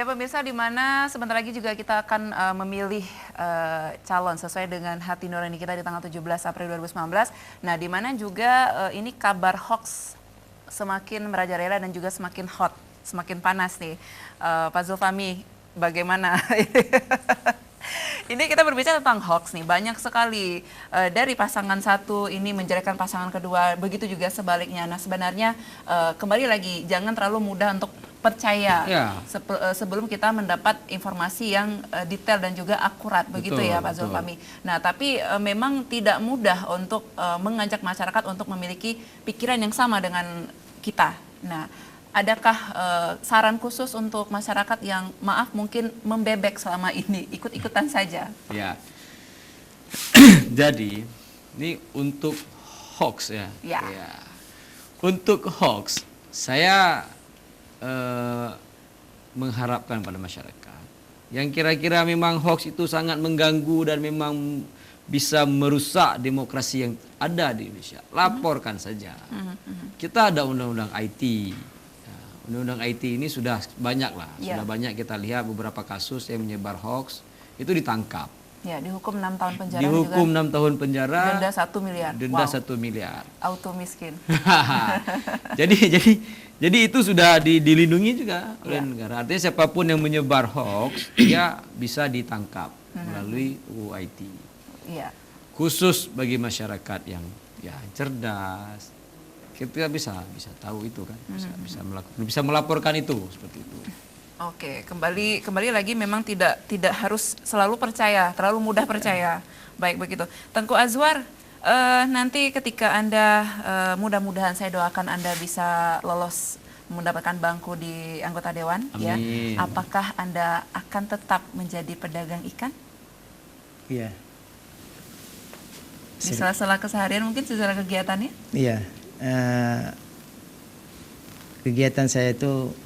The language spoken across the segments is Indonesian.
Ya pemirsa, di mana sebentar lagi juga kita akan memilih calon sesuai dengan hati nurani kita di tanggal 17 April 2019. Nah, di mana juga ini kabar hoax semakin merajalela dan juga semakin hot, semakin panas nih. Pak Zulfami, bagaimana? Ini kita berbicara tentang hoax nih, banyak sekali dari pasangan satu ini menjelekan pasangan kedua, begitu juga sebaliknya. Nah sebenarnya kembali lagi, jangan terlalu mudah untuk percaya sebelum kita mendapat informasi yang detail dan juga akurat, begitu ya Pak Zulfami. Nah tapi memang tidak mudah untuk mengajak masyarakat untuk memiliki pikiran yang sama dengan kita. Nah, adakah saran khusus untuk masyarakat yang maaf mungkin membebek selama ini, ikut-ikutan saja? Ya, jadi ini untuk hoax ya. Ya. Untuk hoax, saya mengharapkan pada masyarakat yang kira-kira memang hoax itu sangat mengganggu dan memang bisa merusak demokrasi yang ada di Indonesia, laporkan saja. Kita ada undang-undang IT. Undang-undang IT ini sudah banyak lah, sudah banyak kita lihat beberapa kasus yang menyebar hoax itu ditangkap. Ya, dihukum 6 tahun penjara. Dihukum 6 tahun penjara. Denda 1 miliar. Denda 1 miliar. Auto miskin. jadi itu sudah dilindungi juga oleh negara. Artinya siapapun yang menyebar hoax dia bisa ditangkap melalui UU IT. Iya. Khusus bagi masyarakat yang cerdas. Kita bisa tahu itu kan, bisa melaporkan itu seperti itu. Oke, kembali lagi memang tidak harus selalu percaya, terlalu mudah percaya. Baik begitu. Tengku Azwar, nanti ketika Anda mudah-mudahan saya doakan Anda bisa lolos mendapatkan bangku di anggota dewan. Amin. Ya. Apakah Anda akan tetap menjadi pedagang ikan? Iya. Di sela-sela keseharian mungkin secara kegiatannya? Iya. Kegiatan saya itu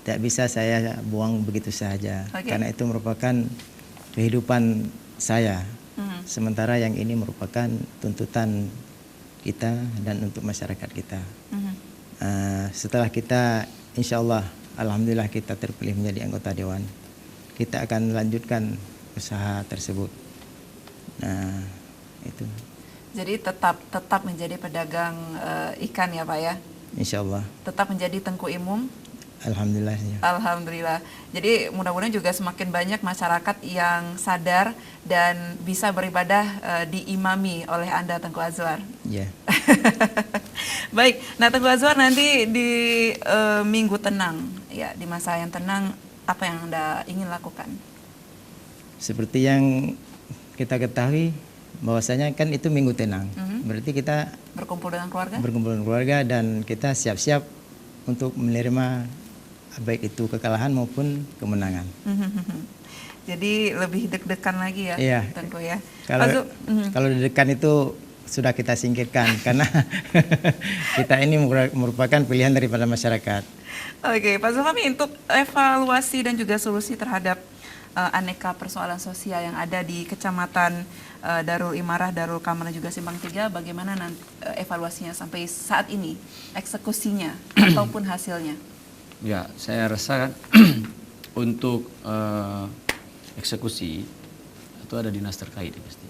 tidak bisa saya buang begitu saja, karena itu merupakan kehidupan saya. Sementara yang ini merupakan tuntutan kita dan untuk masyarakat kita. Setelah kita, insya Allah, alhamdulillah kita terpilih menjadi anggota dewan, kita akan melanjutkan usaha tersebut. Nah, itu. Jadi tetap menjadi pedagang ikan ya Pak ya? Insya Allah. Tetap menjadi Tengku Imum? Alhamdulillah. Ya. Alhamdulillah. Jadi mudah-mudahan juga semakin banyak masyarakat yang sadar dan bisa beribadah diimami oleh Anda Tengku Azwar. Iya. Baik, nah Tengku Azwar nanti di minggu tenang, ya di masa yang tenang, apa yang Anda ingin lakukan? Seperti yang kita ketahui, bahwasanya kan itu minggu tenang, berarti kita berkumpul dengan keluarga dan kita siap-siap untuk menerima baik itu kekalahan maupun kemenangan. Jadi lebih deg-degan lagi ya, iya. Tengku ya. Kalau deg-degan itu sudah kita singkirkan karena kita ini merupakan pilihan daripada masyarakat. Oke, Pak Zulfami, untuk evaluasi dan juga solusi terhadap aneka persoalan sosial yang ada di Kecamatan Darul Imarah, Darul Kamar dan juga Simpang 3, bagaimana nanti evaluasinya sampai saat ini, eksekusinya ataupun hasilnya? Ya, saya rasa kan untuk eksekusi itu ada dinas terkait ya pasti.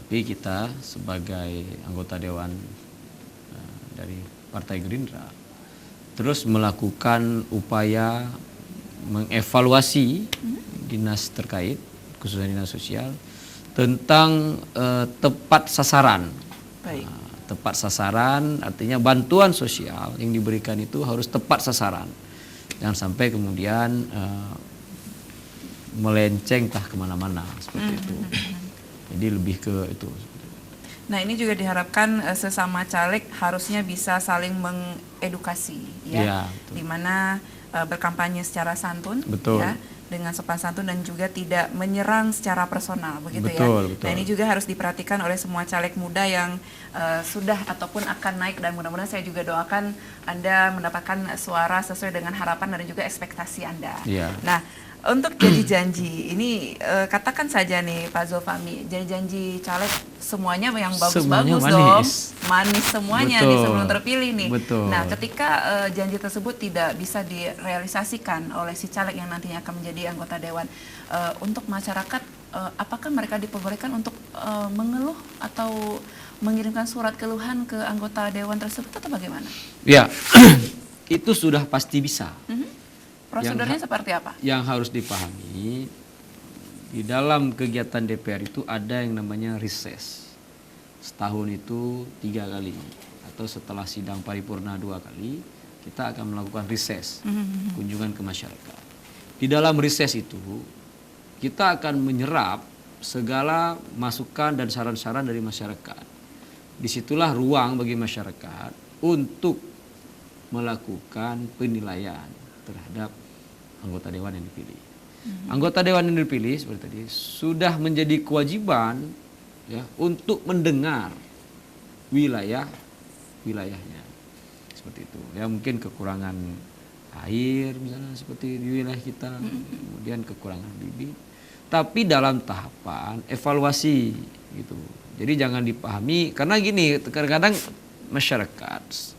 Tapi kita sebagai anggota dewan dari Partai Gerindra terus melakukan upaya mengevaluasi dinas terkait, khususnya dinas sosial, tentang tepat sasaran. Baik. Tepat sasaran artinya bantuan sosial yang diberikan itu harus tepat sasaran. Jangan sampai kemudian melenceng kemana-mana seperti itu. Jadi lebih ke itu. Nah ini juga diharapkan sesama caleg harusnya bisa saling mengedukasi, ya, dimana berkampanye secara santun, ya, dengan sopan santun dan juga tidak menyerang secara personal, begitu ya. Betul. Nah ini juga harus diperhatikan oleh semua caleg muda yang sudah ataupun akan naik, dan mudah-mudahan saya juga doakan Anda mendapatkan suara sesuai dengan harapan dan juga ekspektasi Anda. Yeah. Nah Untuk janji-janji, ini katakan saja nih Pak Zulfahmi, janji-janji caleg semuanya yang Semuanya bagus-bagus dong, manis. manis semuanya nih Betul. sebelum terpilih nih. Betul. Nah, ketika janji tersebut tidak bisa direalisasikan oleh si caleg yang nantinya akan menjadi anggota dewan, untuk masyarakat, apakah mereka diperbolehkan untuk mengeluh atau mengirimkan surat keluhan ke anggota dewan tersebut atau bagaimana? Ya, itu sudah pasti bisa. Prosedurnya seperti apa? Yang harus dipahami, di dalam kegiatan DPR itu ada yang namanya reses. Setahun itu 3 kali, atau setelah sidang paripurna 2 kali, kita akan melakukan reses, kunjungan ke masyarakat. Di dalam reses itu, kita akan menyerap segala masukan dan saran-saran dari masyarakat. Disitulah ruang bagi masyarakat untuk melakukan penilaian terhadap anggota dewan yang dipilih. Anggota dewan yang dipilih seperti tadi sudah menjadi kewajiban ya untuk mendengar wilayahnya seperti itu. Ya mungkin kekurangan air misalnya seperti di wilayah kita, kemudian kekurangan bibit. Tapi dalam tahapan evaluasi gitu. Jadi jangan dipahami karena gini, kadang-kadang masyarakat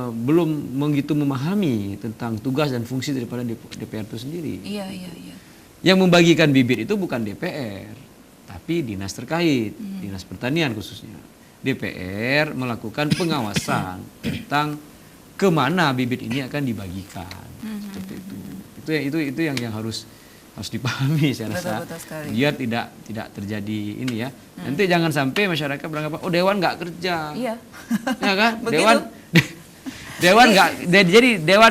belum begitu memahami tentang tugas dan fungsi daripada DPR itu sendiri. Iya. Yang membagikan bibit itu bukan DPR, tapi dinas terkait, dinas pertanian khususnya. DPR melakukan pengawasan tentang kemana bibit ini akan dibagikan, seperti itu. Itu yang harus dipahami saya rasa. Betul sekali. Biar tidak terjadi ini ya. Nanti jangan sampai masyarakat beranggapan oh dewan nggak kerja. Iya. Ya kan? Begitu. Dewan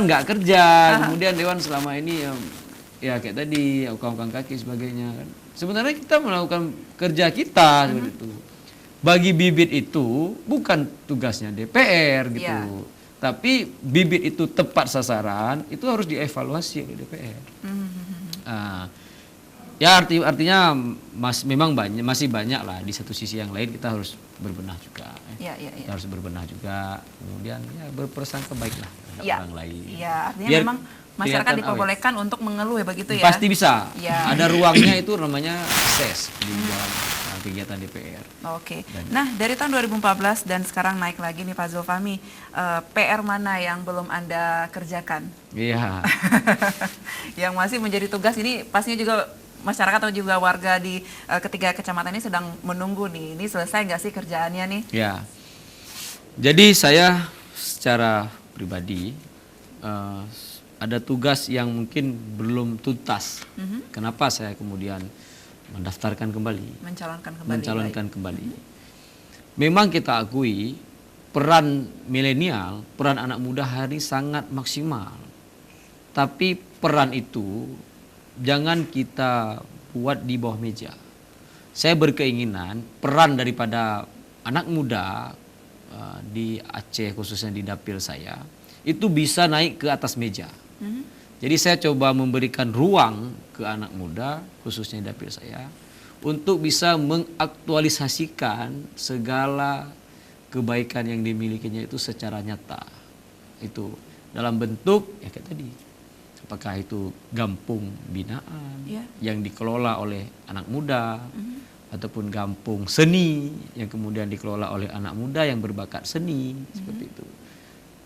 nggak kerja, kemudian dewan selama ini ya kayak tadi ukang-ukang kaki sebagainya kan. Sebenarnya kita melakukan kerja kita seperti itu. Bagi bibit itu bukan tugasnya DPR gitu. Ya. Tapi bibit itu tepat sasaran itu harus dievaluasi oleh DPR. Ya artinya memang masih banyak lah, di satu sisi yang lain kita harus berbenah juga. Ya. Kita harus berbenah juga, kemudian ya berprasangka baiklah terhadap Ya. orang lain. Ya, artinya Biar memang masyarakat kelihatan diperbolehkan untuk mengeluh ya begitu ya. Pasti bisa. Ya. Ada ruangnya itu namanya ses di dalam kegiatan DPR. Oke. Nah, dari tahun 2014 dan sekarang naik lagi nih Pak Zulfahmi, PR mana yang belum Anda kerjakan? Iya. Yang masih menjadi tugas ini pastinya juga masyarakat atau juga warga di ketiga kecamatan ini sedang menunggu nih. Ini selesai nggak sih kerjaannya nih? Ya. Jadi saya secara pribadi ada tugas yang mungkin belum tuntas. Kenapa saya kemudian mendaftarkan kembali? Mencalonkan kembali. Memang kita akui peran milenial, peran anak muda hari ini sangat maksimal. Tapi peran itu jangan kita buat di bawah meja. Saya berkeinginan peran daripada anak muda di Aceh khususnya di dapil saya itu bisa naik ke atas meja. Jadi saya coba memberikan ruang ke anak muda khususnya di dapil saya untuk bisa mengaktualisasikan segala kebaikan yang dimilikinya itu secara nyata. Itu dalam bentuk ya kayak tadi. Apakah itu kampung binaan yang dikelola oleh anak muda, ataupun kampung seni yang kemudian dikelola oleh anak muda yang berbakat seni, seperti itu.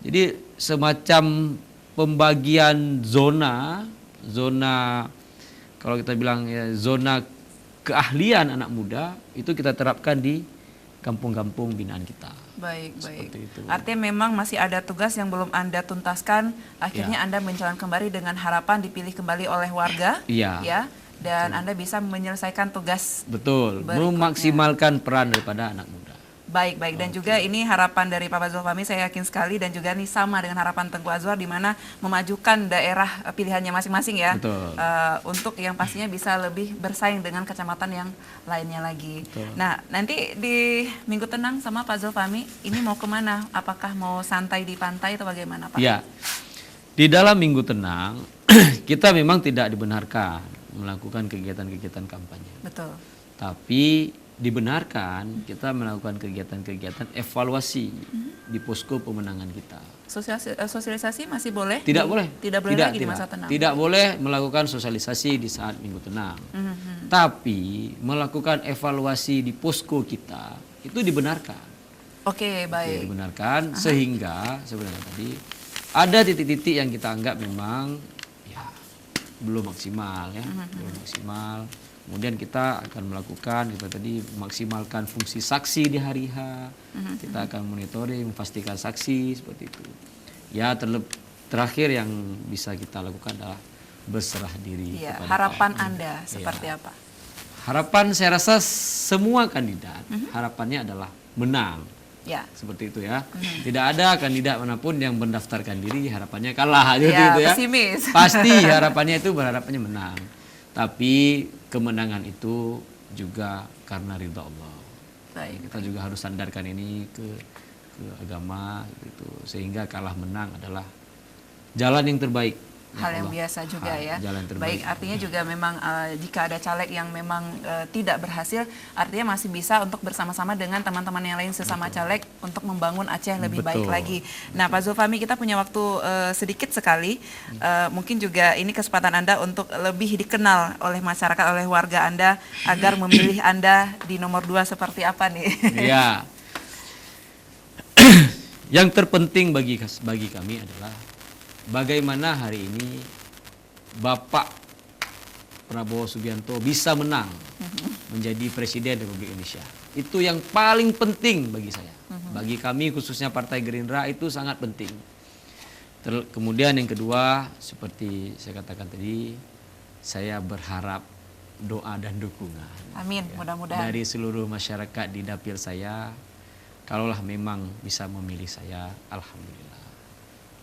Jadi semacam pembagian zona kalau kita bilang ya, zona keahlian anak muda itu kita terapkan di kampung-kampung binaan kita. Baik. Itu. Artinya memang masih ada tugas yang belum Anda tuntaskan. Akhirnya Anda mencalon kembali dengan harapan dipilih kembali oleh warga. Iya. Ya. Dan Anda bisa menyelesaikan tugas. Betul. Berikutnya. Memaksimalkan peran daripada anak muda. Baik. Dan juga ini harapan dari Pak Zulfahmi saya yakin sekali dan juga ini sama dengan harapan Tengku Azwar di mana memajukan daerah pilihannya masing-masing ya. Betul. Untuk yang pastinya bisa lebih bersaing dengan kecamatan yang lainnya lagi. Betul. Nah, nanti di Minggu Tenang sama Pak Zulfahmi ini mau kemana? Apakah mau santai di pantai atau bagaimana Pak? Ya, di dalam Minggu Tenang kita memang tidak dibenarkan melakukan kegiatan-kegiatan kampanye. Betul. Tapi dibenarkan kita melakukan kegiatan-kegiatan evaluasi di posko pemenangan kita. Sosialisasi masih boleh? Tidak boleh. Tidak boleh lagi di masa tenang. Tidak boleh melakukan sosialisasi di saat minggu tenang. Tapi melakukan evaluasi di posko kita itu dibenarkan. Oke, baik. Dibenarkan sehingga sebenarnya tadi ada titik-titik yang kita anggap memang ya belum maksimal ya, belum maksimal. Kemudian kita akan melakukan kita tadi maksimalkan fungsi saksi di hari H. Kita akan monitoring, memastikan saksi seperti itu. Ya terakhir yang bisa kita lakukan adalah berserah diri. Ya, kepada harapan Allah. Anda seperti apa? Harapan saya rasa semua kandidat harapannya adalah menang. Ya. Seperti itu ya. Tidak ada kandidat manapun yang mendaftarkan diri harapannya kalah gitu Ya, itu ya. pesimis. Pasti harapannya itu berharapnya menang. Tapi kemenangan itu juga karena ridha Allah. Baik. Kita juga harus sandarkan ini ke agama gitu. Sehingga kalah menang adalah jalan yang terbaik. Hal yang biasa juga ya. Jalan terbaik. Baik, artinya juga memang jika ada caleg yang memang tidak berhasil, artinya masih bisa untuk bersama-sama dengan teman-teman yang lain sesama caleg untuk membangun Aceh lebih baik lagi. Nah, Pak Zulfahmi, kita punya waktu sedikit sekali. Mungkin juga ini kesempatan Anda untuk lebih dikenal oleh masyarakat, oleh warga Anda agar memilih Anda di nomor 2 seperti apa nih? Ya. Yang terpenting bagi kami adalah bagaimana hari ini Bapak Prabowo Subianto bisa menang menjadi Presiden Republik Indonesia. Itu yang paling penting bagi saya. Bagi kami khususnya Partai Gerindra itu sangat penting. Kemudian yang kedua, seperti saya katakan tadi, saya berharap doa dan dukungan. Amin, mudah-mudahan. Dari seluruh masyarakat di dapil saya, kalaulah memang bisa memilih saya, alhamdulillah.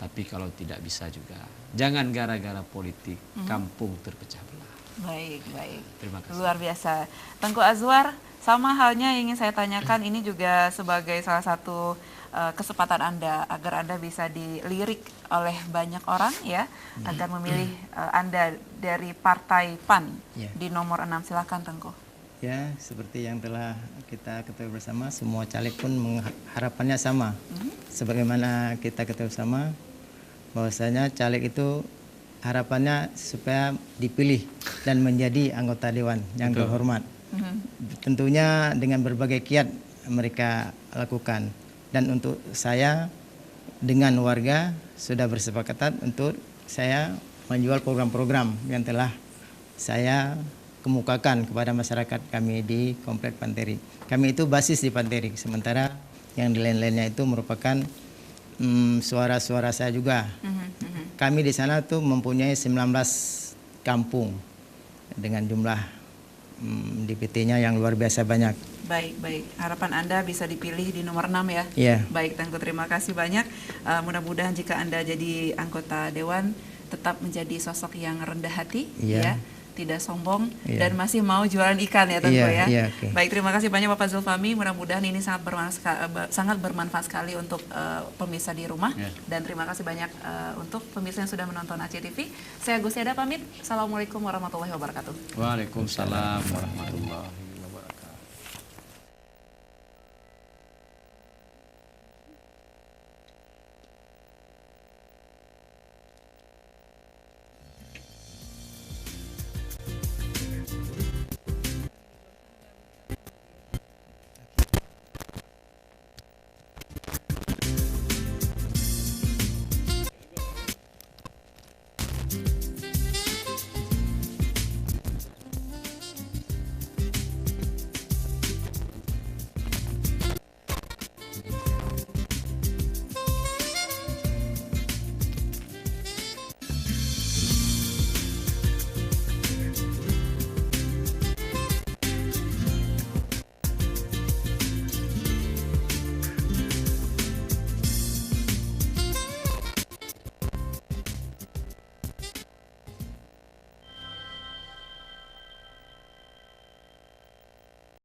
Tapi kalau tidak bisa juga, jangan gara-gara politik kampung terpecah belah. Baik, baik. Terima kasih. Luar biasa. Tengku Azwar, sama halnya ingin saya tanyakan, ini juga sebagai salah satu kesempatan Anda agar Anda bisa dilirik oleh banyak orang ya, agar memilih Anda dari Partai PAN di nomor 6. Silakan Tengku. Ya, seperti yang telah kita ketahui bersama, semua caleg pun harapannya sama. Sebagaimana kita ketahui bersama, bahwasanya caleg itu harapannya supaya dipilih dan menjadi anggota dewan yang terhormat. Tentunya dengan berbagai kiat mereka lakukan. Dan untuk saya dengan warga sudah bersepakatan untuk saya menjual program-program yang telah saya kemukakan kepada masyarakat kami di Komplek Panterik. Kami itu basis di Panterik, sementara yang di lain-lainnya itu merupakan suara-suara saya juga. Kami di sana tuh mempunyai 19 kampung dengan jumlah DPT-nya yang luar biasa banyak. Baik, baik. Harapan Anda bisa dipilih di nomor 6 ya? Iya. Baik, Tengku, terima kasih banyak. Mudah-mudahan jika Anda jadi anggota dewan, tetap menjadi sosok yang rendah hati, ya, tidak sombong, dan masih mau jualan ikan ya Tengku ya. Okay. Baik, terima kasih banyak Bapak Zulfahmi. Mudah-mudahan ini sangat bermanfaat sekali untuk pemirsa di rumah. Dan terima kasih banyak untuk pemirsa yang sudah menonton Aceh TV. Saya Gus Eda pamit. Assalamualaikum warahmatullahi wabarakatuh. Waalaikumsalam warahmatullahi wabarakatuh.